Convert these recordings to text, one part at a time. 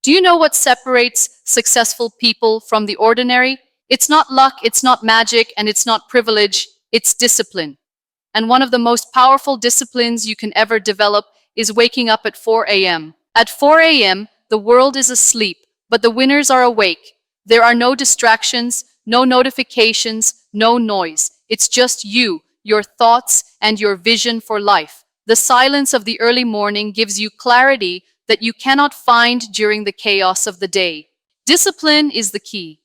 Do you know what separates successful people from the ordinary? It's not luck, it's not magic, and it's not privilege, it's discipline. And one of the most powerful disciplines you can ever develop is waking up at 4 a.m. At 4 a.m., the world is asleep, but the winners are awake. There are no distractions, no notifications, no noise. It's just you, your thoughts, and your vision for life. The silence of the early morning gives you clarity that you cannot find during the chaos of the day. Discipline is the key.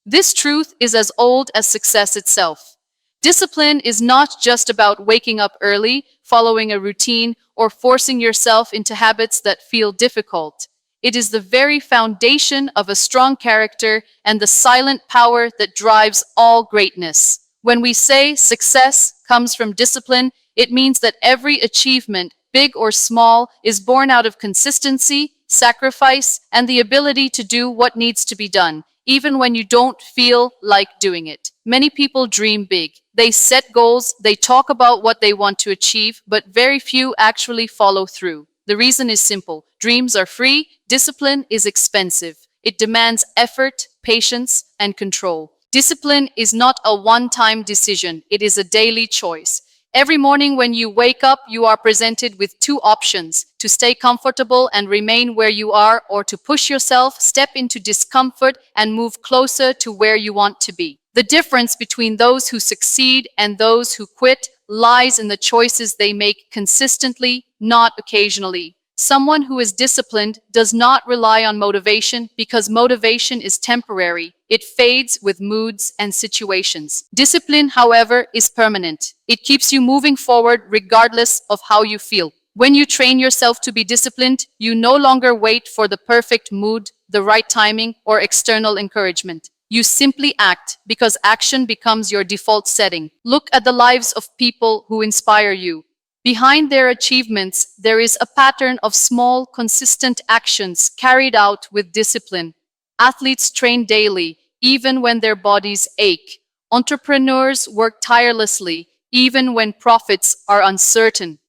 This truth is as old as success itself. Discipline is not just about waking up early, following a routine, or forcing yourself into habits that feel difficult. It is the very foundation of a strong character and the silent power that drives all greatness. When we say success comes from discipline, it means that every achievement, big or small, is born out of consistency, sacrifice, and the ability to do what needs to be done, even when you don't feel like doing it. Many people dream big. They set goals, they talk about what they want to achieve, but very few actually follow through. The reason is simple. Dreams are free, discipline is expensive. It demands effort, patience, and control. Discipline is not a one-time decision, it is a daily choice. Every morning when you wake up, you are presented with two options: to stay comfortable and remain where you are, or to push yourself, step into discomfort, and move closer to where you want to be. The difference between those who succeed and those who quit lies in the choices they make consistently, not occasionally. Someone who is disciplined does not rely on motivation because motivation is temporary. It fades with moods and situations. Discipline, however, is permanent. It keeps you moving forward regardless of how you feel. When you train yourself to be disciplined, you no longer wait for the perfect mood, the right timing, or external encouragement. You simply act because action becomes your default setting. Look at the lives of people who inspire you. Behind their achievements, there is a pattern of small, consistent actions carried out with discipline. Athletes train daily, even when their bodies ache. Entrepreneurs work tirelessly, even when profits are uncertain.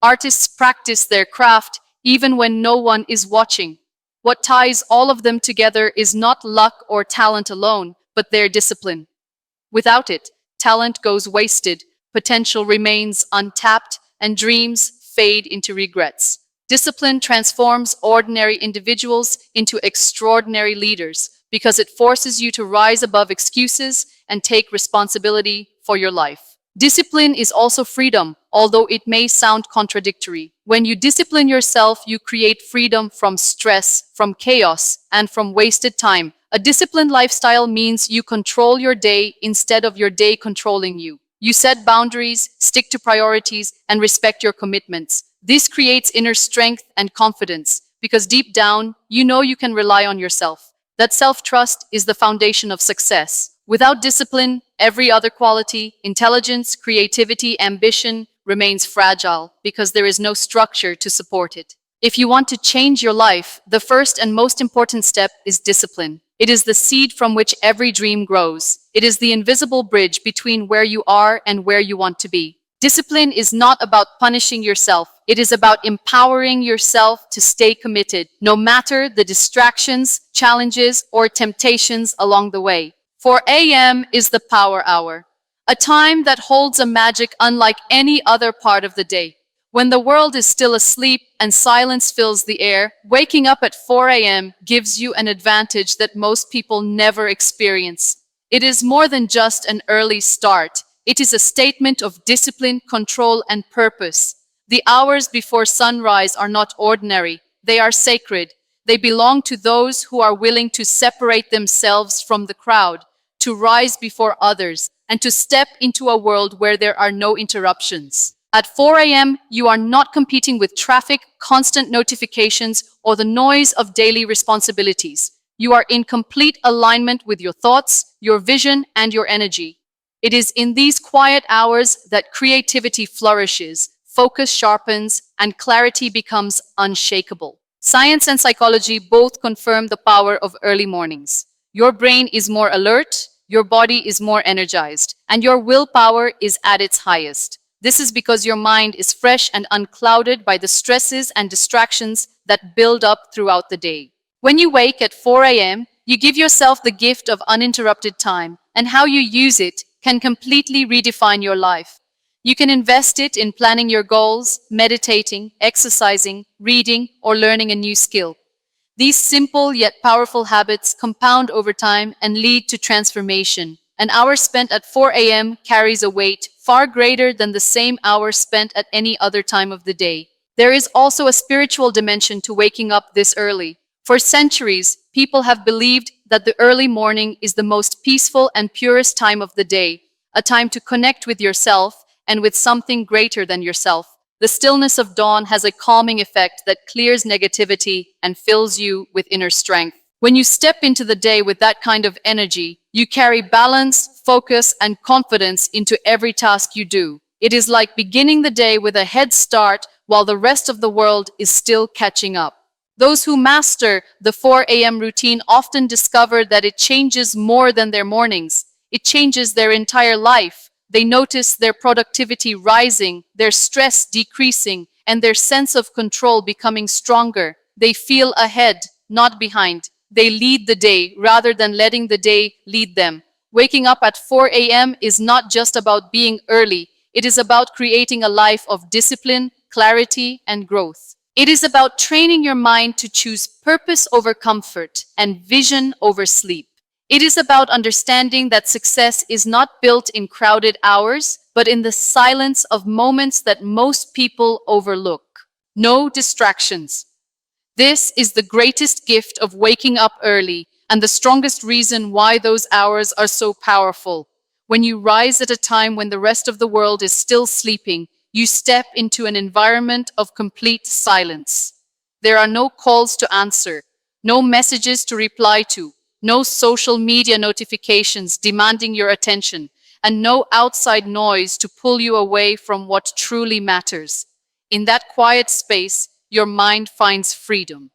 Artists practice their craft, even when no one is watching. What ties all of them together is not luck or talent alone, but their discipline. Without it, talent goes wasted, potential remains untapped, and dreams fade into regrets. Discipline transforms ordinary individuals into extraordinary leaders because it forces you to rise above excuses and take responsibility for your life. Discipline is also freedom, although it may sound contradictory. When you discipline yourself, you create freedom from stress, from chaos, and from wasted time. A disciplined lifestyle means you control your day instead of your day controlling you. You set boundaries, stick to priorities, and respect your commitments. This creates inner strength and confidence because deep down, you know you can rely on yourself. That self-trust is the foundation of success. Without discipline, every other quality, intelligence, creativity, ambition, remains fragile because there is no structure to support it. If you want to change your life, the first and most important step is discipline. It is the seed from which every dream grows. It is the invisible bridge between where you are and where you want to be. Discipline is not about punishing yourself. It is about empowering yourself to stay committed, no matter the distractions, challenges, or temptations along the way. 4 a.m. is the power hour, a time that holds a magic unlike any other part of the day. When the world is still asleep and silence fills the air, waking up at 4 a.m. gives you an advantage that most people never experience. It is more than just an early start. It is a statement of discipline, control, and purpose. The hours before sunrise are not ordinary. They are sacred. They belong to those who are willing to separate themselves from the crowd, to rise before others, and to step into a world where there are no interruptions. At 4 a.m., you are not competing with traffic, constant notifications, or the noise of daily responsibilities. You are in complete alignment with your thoughts, your vision, and your energy. It is in these quiet hours that creativity flourishes, focus sharpens, and clarity becomes unshakable. Science and psychology both confirm the power of early mornings. Your brain is more alert, your body is more energized, and your willpower is at its highest. This is because your mind is fresh and unclouded by the stresses and distractions that build up throughout the day. When you wake at 4 a.m., you give yourself the gift of uninterrupted time, and how you use it can completely redefine your life. You can invest it in planning your goals, meditating, exercising, reading, or learning a new skill. These simple yet powerful habits compound over time and lead to transformation. An hour spent at 4 a.m. carries a weight far greater than the same hour spent at any other time of the day. There is also a spiritual dimension to waking up this early. For centuries, people have believed that the early morning is the most peaceful and purest time of the day, a time to connect with yourself and with something greater than yourself. The stillness of dawn has a calming effect that clears negativity and fills you with inner strength. When you step into the day with that kind of energy, you carry balance, focus, and confidence into every task you do. It is like beginning the day with a head start while the rest of the world is still catching up. Those who master the 4 a.m. routine often discover that it changes more than their mornings. It changes their entire life. They notice their productivity rising, their stress decreasing, and their sense of control becoming stronger. They feel ahead, not behind. They lead the day rather than letting the day lead them. Waking up at 4 a.m. is not just about being early. It is about creating a life of discipline, clarity, and growth. It is about training your mind to choose purpose over comfort and vision over sleep. It is about understanding that success is not built in crowded hours, but in the silence of moments that most people overlook. No distractions. This is the greatest gift of waking up early and the strongest reason why those hours are so powerful. When you rise at a time when the rest of the world is still sleeping, you step into an environment of complete silence. There are no calls to answer, no messages to reply to, no social media notifications demanding your attention, and no outside noise to pull you away from what truly matters. In that quiet space, your mind finds freedom.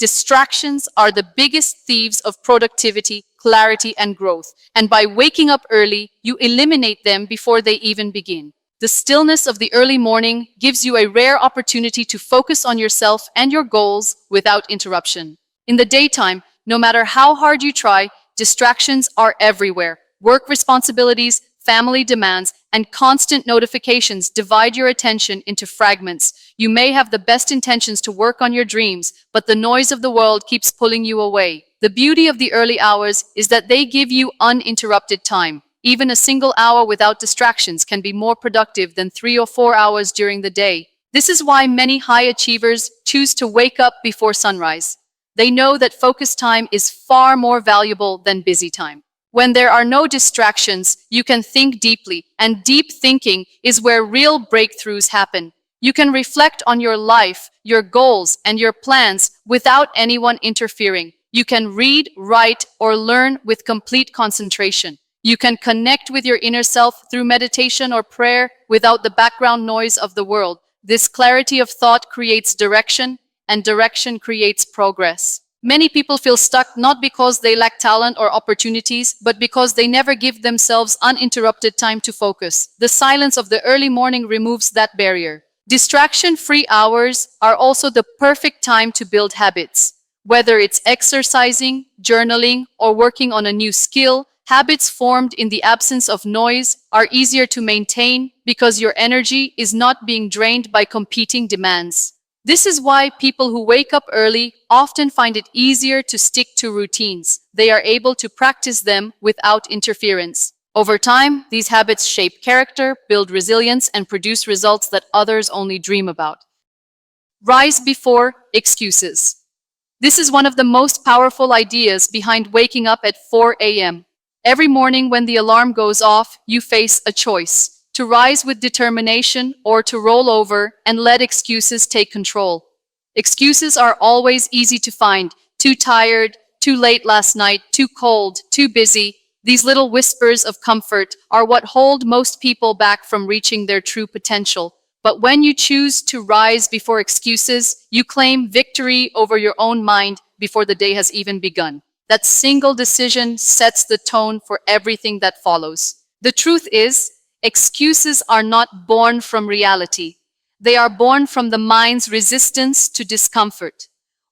Distractions are the biggest thieves of productivity, clarity, and growth, and by waking up early, you eliminate them before they even begin. The stillness of the early morning gives you a rare opportunity to focus on yourself and your goals without interruption. In the daytime, no matter how hard you try, distractions are everywhere. Work responsibilities, family demands, and constant notifications divide your attention into fragments. You may have the best intentions to work on your dreams, but the noise of the world keeps pulling you away. The beauty of the early hours is that they give you uninterrupted time. Even a single hour without distractions can be more productive than 3 or 4 hours during the day. This is why many high achievers choose to wake up before sunrise. They know that focus time is far more valuable than busy time. When there are no distractions, you can think deeply, and deep thinking is where real breakthroughs happen. You can reflect on your life, your goals, and your plans without anyone interfering. You can read, write, or learn with complete concentration. You can connect with your inner self through meditation or prayer without the background noise of the world. This clarity of thought creates direction, and direction creates progress. Many people feel stuck not because they lack talent or opportunities, but because they never give themselves uninterrupted time to focus. The silence of the early morning removes that barrier. Distraction-free hours are also the perfect time to build habits. Whether it's exercising, journaling, or working on a new skill, habits formed in the absence of noise are easier to maintain because your energy is not being drained by competing demands. This is why people who wake up early often find it easier to stick to routines. They are able to practice them without interference. Over time, these habits shape character, build resilience, and produce results that others only dream about. Rise before excuses. This is one of the most powerful ideas behind waking up at 4 a.m. Every morning when the alarm goes off, you face a choice: to rise with determination or to roll over and let excuses take control. Excuses are always easy to find: too tired, too late last night, too cold, too busy. These little whispers of comfort are what hold most people back from reaching their true potential. But when you choose to rise before excuses, you claim victory over your own mind before the day has even begun. That single decision sets the tone for everything that follows. The truth is, excuses are not born from reality. They are born from the mind's resistance to discomfort.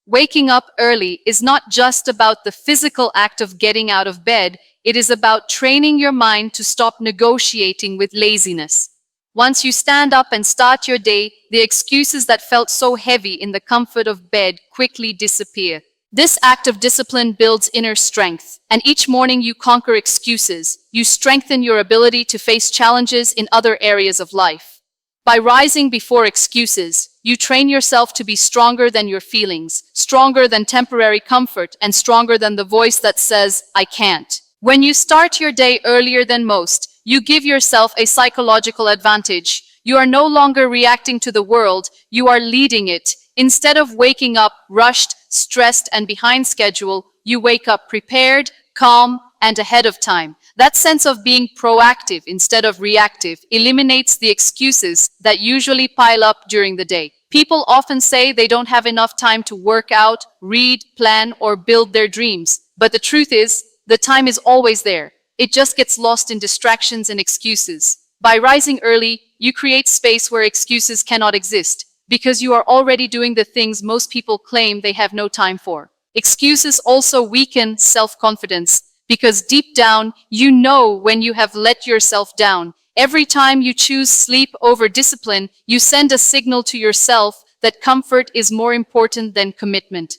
Waking up early is not just about the physical act of getting out of bed, it is about training your mind to stop negotiating with laziness. Once you stand up and start your day, the excuses that felt so heavy in the comfort of bed quickly disappear. This act of discipline builds inner strength, and each morning you conquer excuses, you strengthen your ability to face challenges in other areas of life. By rising before excuses, you train yourself to be stronger than your feelings, stronger than temporary comfort, and stronger than the voice that says, I can't. When you start your day earlier than most, you give yourself a psychological advantage. You are no longer reacting to the world, you are leading it. Instead of waking up rushed, stressed, and behind schedule, you wake up prepared, calm, and ahead of time. That sense of being proactive instead of reactive eliminates the excuses that usually pile up during the day. People often say they don't have enough time to work out, read, plan, or build their dreams. But the truth is, the time is always there. It just gets lost in distractions and excuses. By rising early, you create space where excuses cannot exist, because you are already doing the things most people claim they have no time for. Excuses also weaken self-confidence, because deep down, you know when you have let yourself down. Every time you choose sleep over discipline, you send a signal to yourself that comfort is more important than commitment.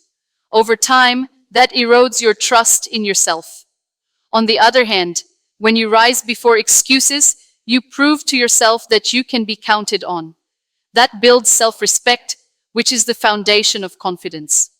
Over time, that erodes your trust in yourself. On the other hand, when you rise before excuses, you prove to yourself that you can be counted on. That builds self-respect, which is the foundation of confidence.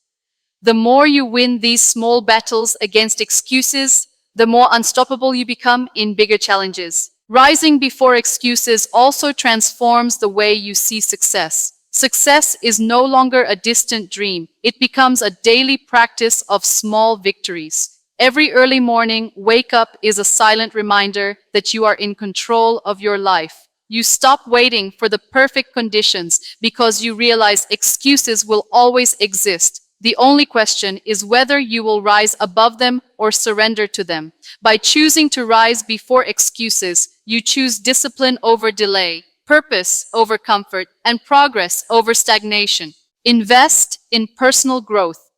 The more you win these small battles against excuses, the more unstoppable you become in bigger challenges. Rising before excuses also transforms the way you see success. Success is no longer a distant dream. It becomes a daily practice of small victories. Every early morning, wake up is a silent reminder that you are in control of your life. You stop waiting for the perfect conditions because you realize excuses will always exist. The only question is whether you will rise above them or surrender to them. By choosing to rise before excuses, you choose discipline over delay, purpose over comfort, and progress over stagnation. Invest in personal growth.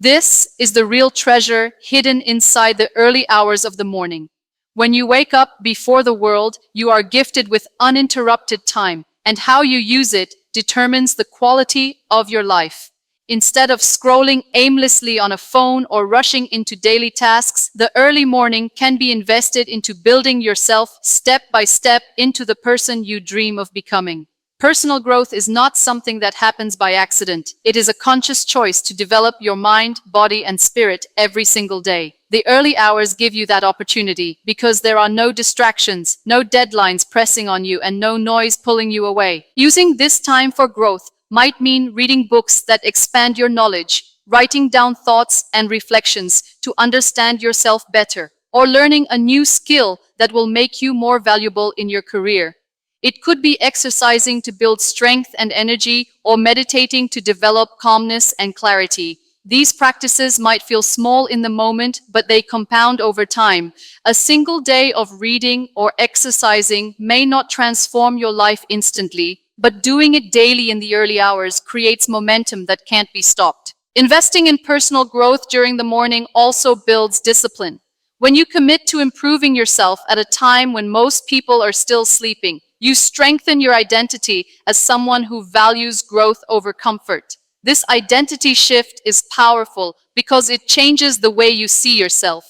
This is the real treasure hidden inside the early hours of the morning. When you wake up before the world, you are gifted with uninterrupted time, and how you use it determines the quality of your life. Instead of scrolling aimlessly on a phone or rushing into daily tasks, the early morning can be invested into building yourself step by step into the person you dream of becoming. Personal growth is not something that happens by accident. It is a conscious choice to develop your mind, body, and spirit every single day. The early hours give you that opportunity because there are no distractions, no deadlines pressing on you, and no noise pulling you away. Using this time for growth might mean reading books that expand your knowledge, writing down thoughts and reflections to understand yourself better, or learning a new skill that will make you more valuable in your career. It could be exercising to build strength and energy, or meditating to develop calmness and clarity. These practices might feel small in the moment, but they compound over time. A single day of reading or exercising may not transform your life instantly, but doing it daily in the early hours creates momentum that can't be stopped. Investing in personal growth during the morning also builds discipline. When you commit to improving yourself at a time when most people are still sleeping, you strengthen your identity as someone who values growth over comfort. This identity shift is powerful because it changes the way you see yourself.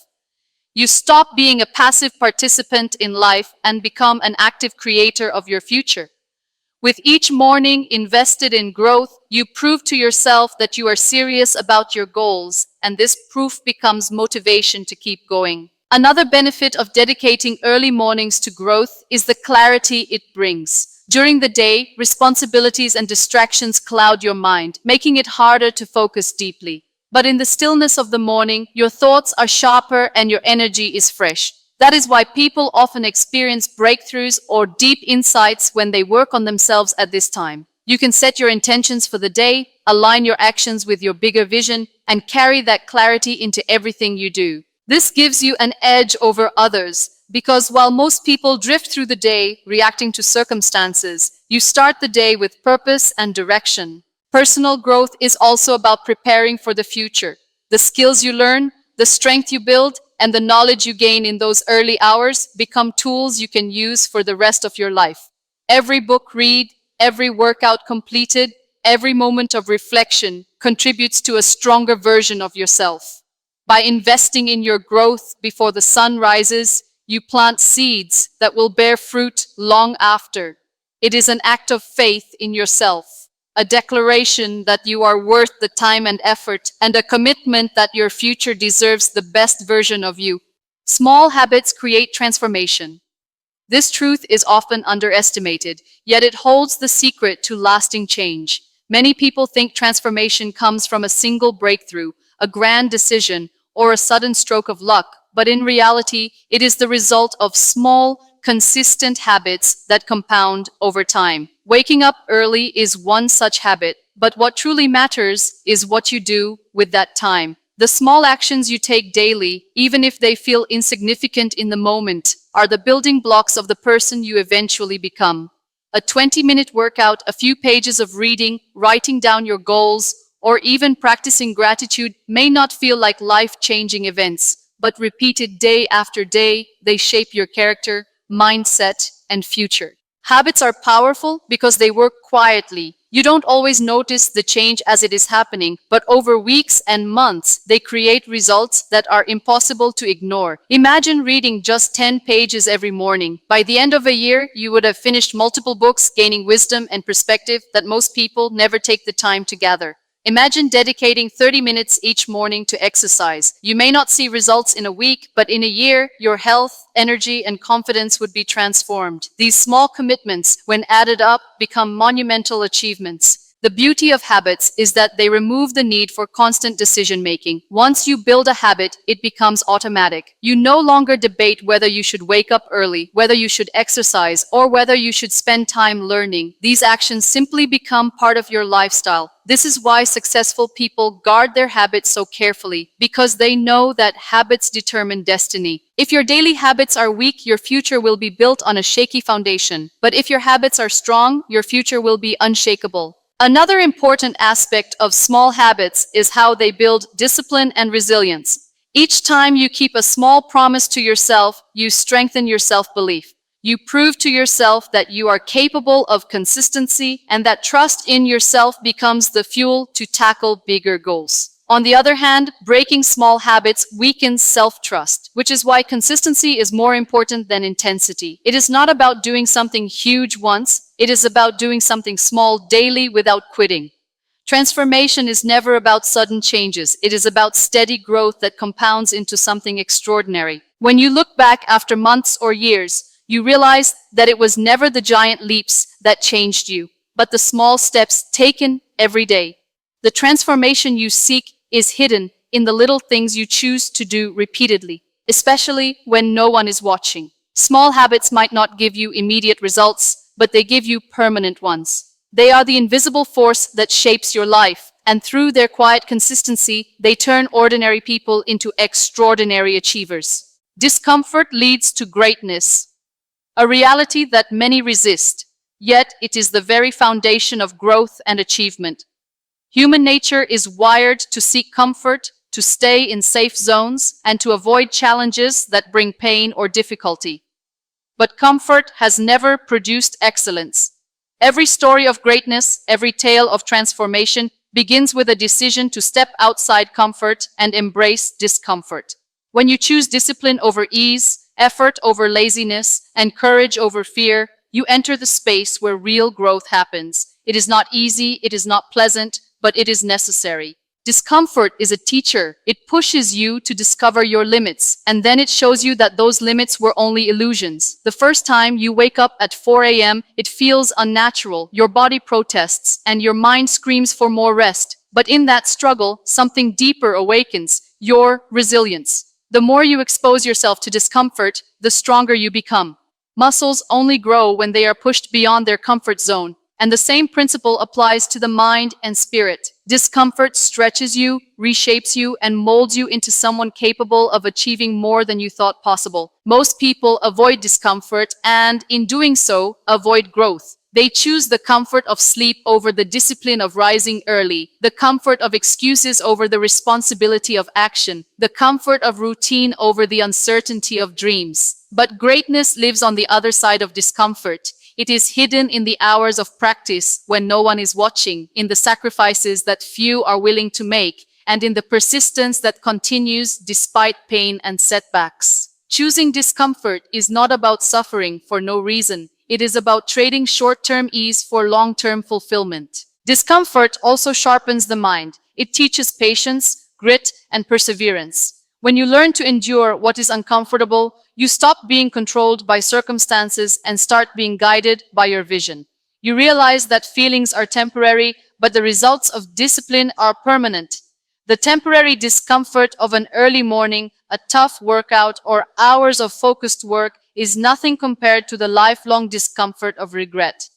You stop being a passive participant in life and become an active creator of your future. With each morning invested in growth, you prove to yourself that you are serious about your goals, and this proof becomes motivation to keep going. Another benefit of dedicating early mornings to growth is the clarity it brings. During the day, responsibilities and distractions cloud your mind, making it harder to focus deeply. But in the stillness of the morning, your thoughts are sharper and your energy is fresh. That is why people often experience breakthroughs or deep insights when they work on themselves at this time. You can set your intentions for the day, align your actions with your bigger vision, and carry that clarity into everything you do. This gives you an edge over others, because while most people drift through the day reacting to circumstances, you start the day with purpose and direction. Personal growth is also about preparing for the future. The skills you learn, the strength you build, and the knowledge you gain in those early hours become tools you can use for the rest of your life. Every book read, every workout completed, every moment of reflection contributes to a stronger version of yourself. By investing in your growth before the sun rises, you plant seeds that will bear fruit long after. It is an act of faith in yourself, a declaration that you are worth the time and effort, and a commitment that your future deserves the best version of you. Small habits create transformation. This truth is often underestimated, yet it holds the secret to lasting change. Many people think transformation comes from a single breakthrough, a grand decision, or a sudden stroke of luck, but in reality, it is the result of small, consistent habits that compound over time. Waking up early is one such habit, but what truly matters is what you do with that time. The small actions you take daily, even if they feel insignificant in the moment, are the building blocks of the person you eventually become. A 20-minute workout, a few pages of reading, writing down your goals, or even practicing gratitude may not feel like life-changing events, but repeated day after day, they shape your character, mindset, and future. Habits are powerful because they work quietly. You don't always notice the change as it is happening, but over weeks and months, they create results that are impossible to ignore. Imagine reading just 10 pages every morning. By the end of a year, you would have finished multiple books, gaining wisdom and perspective that most people never take the time to gather. Imagine dedicating 30 minutes each morning to exercise. You may not see results in a week, but in a year, your health, energy, and confidence would be transformed. These small commitments, when added up, become monumental achievements. The beauty of habits is that they remove the need for constant decision-making. Once you build a habit, it becomes automatic. You no longer debate whether you should wake up early, whether you should exercise, or whether you should spend time learning. These actions simply become part of your lifestyle. This is why successful people guard their habits so carefully, because they know that habits determine destiny. If your daily habits are weak, your future will be built on a shaky foundation. But if your habits are strong, your future will be unshakable. Another important aspect of small habits is how they build discipline and resilience. Each time you keep a small promise to yourself, you strengthen your self-belief. You prove to yourself that you are capable of consistency and that trust in yourself becomes the fuel to tackle bigger goals. On the other hand, breaking small habits weakens self-trust, which is why consistency is more important than intensity. It is not about doing something huge once, it is about doing something small daily without quitting. Transformation is never about sudden changes, it is about steady growth that compounds into something extraordinary. When you look back after months or years, you realize that it was never the giant leaps that changed you, but the small steps taken every day. The transformation you seek is hidden in the little things you choose to do repeatedly, especially when no one is watching. Small habits might not give you immediate results, but they give you permanent ones. They are the invisible force that shapes your life, and through their quiet consistency, they turn ordinary people into extraordinary achievers. Discomfort leads to greatness, a reality that many resist, yet it is the very foundation of growth and achievement. Human nature is wired to seek comfort, to stay in safe zones, and to avoid challenges that bring pain or difficulty. But comfort has never produced excellence. Every story of greatness, every tale of transformation begins with a decision to step outside comfort and embrace discomfort. When you choose discipline over ease, effort over laziness, and courage over fear, you enter the space where real growth happens. It is not easy, it is not pleasant, but it is necessary. Discomfort is a teacher. It pushes you to discover your limits, and then it shows you that those limits were only illusions. The first time you wake up at 4 a.m., it feels unnatural. Your body protests, and your mind screams for more rest. But in that struggle, something deeper awakens, your resilience. The more you expose yourself to discomfort, the stronger you become. Muscles only grow when they are pushed beyond their comfort zone. And the same principle applies to the mind and spirit. Discomfort stretches you, reshapes you, and molds you into someone capable of achieving more than you thought possible. Most people avoid discomfort and, in doing so, avoid growth. They choose the comfort of sleep over the discipline of rising early, the comfort of excuses over the responsibility of action, the comfort of routine over the uncertainty of dreams. But greatness lives on the other side of discomfort. It is hidden in the hours of practice when no one is watching, in the sacrifices that few are willing to make, and in the persistence that continues despite pain and setbacks. Choosing discomfort is not about suffering for no reason. It is about trading short-term ease for long-term fulfillment. Discomfort also sharpens the mind. It teaches patience, grit, and perseverance. When you learn to endure what is uncomfortable, you stop being controlled by circumstances and start being guided by your vision. You realize that feelings are temporary, but the results of discipline are permanent. The temporary discomfort of an early morning, a tough workout, or hours of focused work is nothing compared to the lifelong discomfort of regret.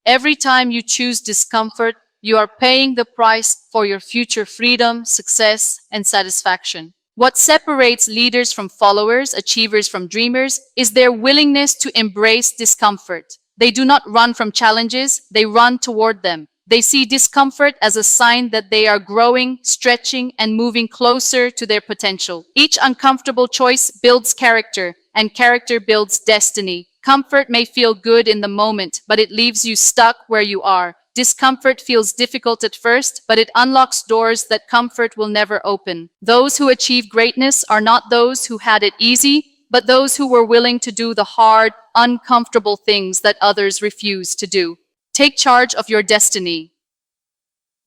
Every time you choose discomfort, you are paying the price for your future freedom, success, and satisfaction. What separates leaders from followers, achievers from dreamers, is their willingness to embrace discomfort. They do not run from challenges, they run toward them. They see discomfort as a sign that they are growing, stretching, and moving closer to their potential. Each uncomfortable choice builds character, and character builds destiny. Comfort may feel good in the moment, but it leaves you stuck where you are. Discomfort feels difficult at first, but it unlocks doors that comfort will never open. Those who achieve greatness are not those who had it easy, but those who were willing to do the hard, uncomfortable things that others refuse to do. Take charge of your destiny.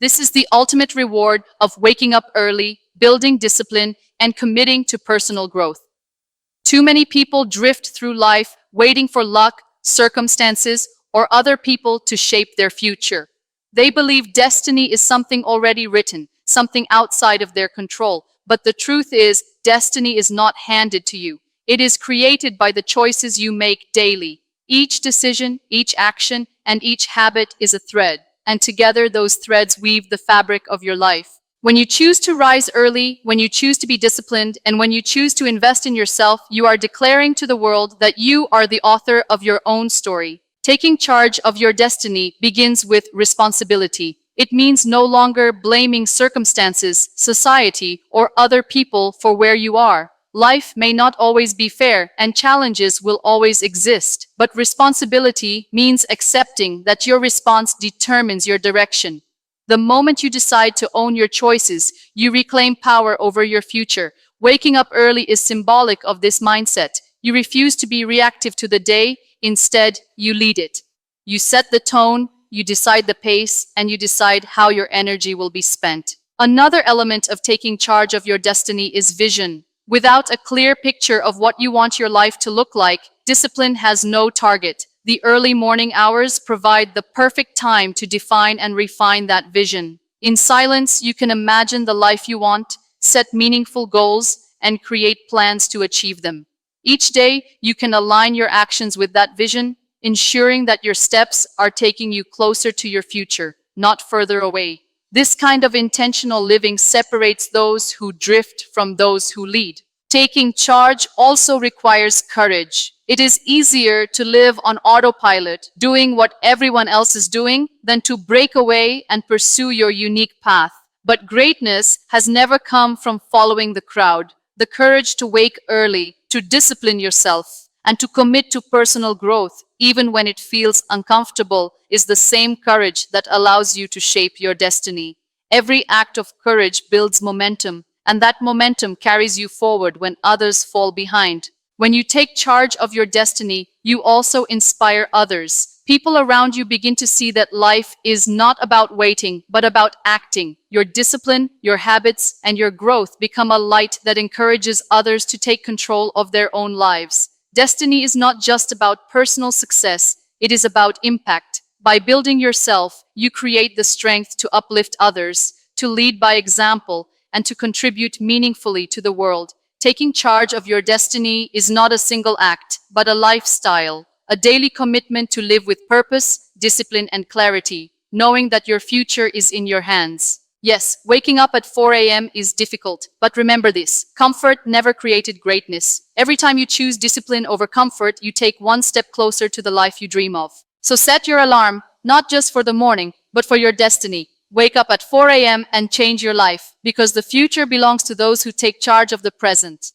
This is the ultimate reward of waking up early, building discipline, and committing to personal growth. Too many people drift through life waiting for luck, circumstances, or other people to shape their future. They believe destiny is something already written, something outside of their control. But the truth is, destiny is not handed to you. It is created by the choices you make daily. Each decision, each action, and each habit is a thread, and together those threads weave the fabric of your life. When you choose to rise early, when you choose to be disciplined, and when you choose to invest in yourself, you are declaring to the world that you are the author of your own story. Taking charge of your destiny begins with responsibility. It means no longer blaming circumstances, society, or other people for where you are. Life may not always be fair, and challenges will always exist. But responsibility means accepting that your response determines your direction. The moment you decide to own your choices, you reclaim power over your future. Waking up early is symbolic of this mindset. You refuse to be reactive to the day. Instead, you lead it. You set the tone, you decide the pace, and you decide how your energy will be spent. Another element of taking charge of your destiny is vision. Without a clear picture of what you want your life to look like, discipline has no target. The early morning hours provide the perfect time to define and refine that vision. In silence, you can imagine the life you want, set meaningful goals, and create plans to achieve them. Each day, you can align your actions with that vision, ensuring that your steps are taking you closer to your future, not further away. This kind of intentional living separates those who drift from those who lead. Taking charge also requires courage. It is easier to live on autopilot, doing what everyone else is doing, than to break away and pursue your unique path. But greatness has never come from following the crowd. The courage to wake early, to discipline yourself, and to commit to personal growth, even when it feels uncomfortable, is the same courage that allows you to shape your destiny. Every act of courage builds momentum, and that momentum carries you forward when others fall behind. When you take charge of your destiny, you also inspire others. People around you begin to see that life is not about waiting, but about acting. Your discipline, your habits, and your growth become a light that encourages others to take control of their own lives. Destiny is not just about personal success, it is about impact. By building yourself, you create the strength to uplift others, to lead by example, and to contribute meaningfully to the world. Taking charge of your destiny is not a single act, but a lifestyle, a daily commitment to live with purpose, discipline, and clarity, knowing that your future is in your hands. Yes, waking up at 4 a.m. is difficult, but remember this: comfort never created greatness. Every time you choose discipline over comfort, you take one step closer to the life you dream of. So set your alarm, not just for the morning, but for your destiny. Wake up at 4 a.m. and change your life, because the future belongs to those who take charge of the present.